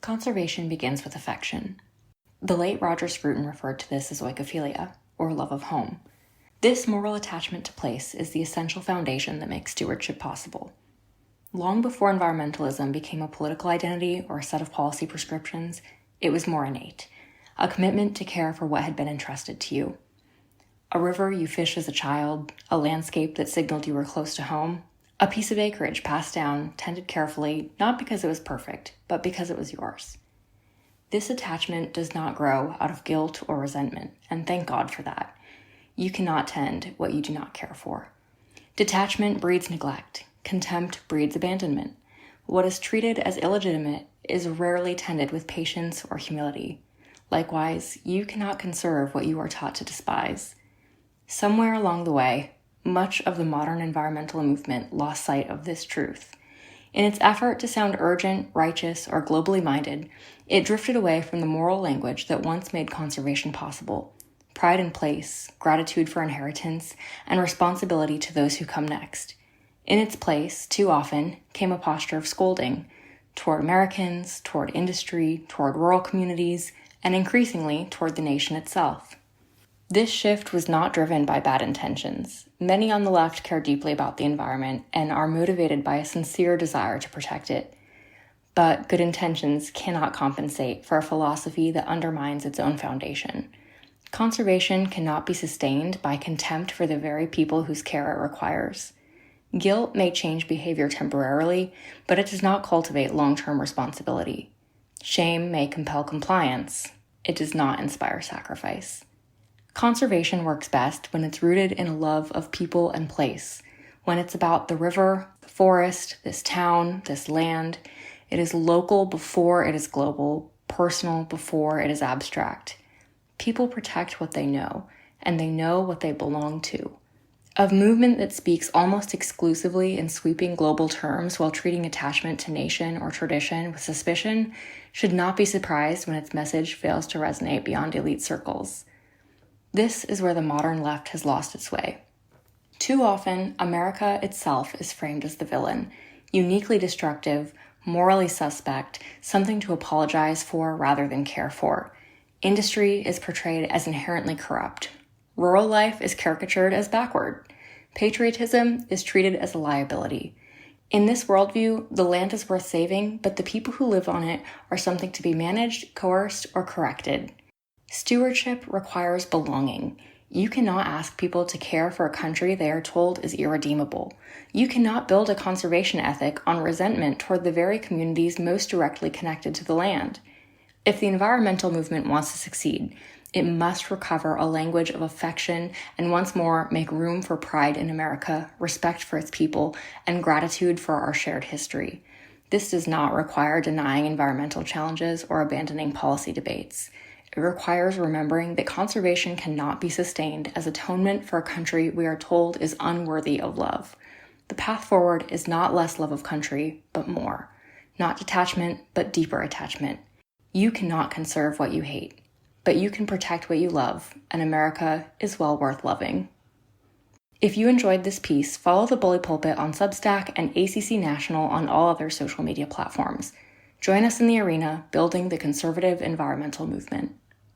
Conservation begins with affection. The late Roger Scruton referred to this as oikophilia, or love of home. This moral attachment to place is the essential foundation that makes stewardship possible. Long before environmentalism became a political identity or a set of policy prescriptions, it was more innate, a commitment to care for what had been entrusted to you. A river you fished as a child, a landscape that signaled you were close to home, a piece of acreage passed down, tended carefully, not because it was perfect, but because it was yours. This attachment does not grow out of guilt or resentment, and thank God for that. You cannot tend what you do not care for. Detachment breeds neglect. Contempt breeds abandonment. What is treated as illegitimate is rarely tended with patience or humility. Likewise, you cannot conserve what you are taught to despise. Somewhere along the way, much of the modern environmental movement lost sight of this truth. In its effort to sound urgent, righteous, or globally minded, it drifted away from the moral language that once made conservation possible: pride in place, gratitude for inheritance, and responsibility to those who come next. In its place, too often, came a posture of scolding toward Americans, toward industry, toward rural communities, and increasingly toward the nation itself. This shift was not driven by bad intentions. Many on the left care deeply about the environment and are motivated by a sincere desire to protect it. But good intentions cannot compensate for a philosophy that undermines its own foundation. Conservation cannot be sustained by contempt for the very people whose care it requires. Guilt may change behavior temporarily, but it does not cultivate long-term responsibility. Shame may compel compliance. It does not inspire sacrifice. Conservation works best when it's rooted in a love of people and place, when it's about the river, the forest, this town, this land. It is local before it is global, personal before it is abstract. People protect what they know, and they know what they belong to. A movement that speaks almost exclusively in sweeping global terms while treating attachment to nation or tradition with suspicion should not be surprised when its message fails to resonate beyond elite circles. This is where the modern left has lost its way. Too often, America itself is framed as the villain, uniquely destructive, morally suspect, something to apologize for rather than care for. Industry is portrayed as inherently corrupt. Rural life is caricatured as backward. Patriotism is treated as a liability. In this worldview, the land is worth saving, but the people who live on it are something to be managed, coerced, or corrected. Stewardship requires belonging. You cannot ask people to care for a country they are told is irredeemable. You cannot build a conservation ethic on resentment toward the very communities most directly connected to the land. If the environmental movement wants to succeed, it must recover a language of affection and once more make room for pride in America, respect for its people, and gratitude for our shared history. This does not require denying environmental challenges or abandoning policy debates. It requires remembering that conservation cannot be sustained as atonement for a country we are told is unworthy of love. The path forward is not less love of country, but more. Not detachment, but deeper attachment. You cannot conserve what you hate, but you can protect what you love, and America is well worth loving. If you enjoyed this piece, follow the Bully Pulpit on Substack and ACC National on all other social media platforms. Join us in the arena building the conservative environmental movement.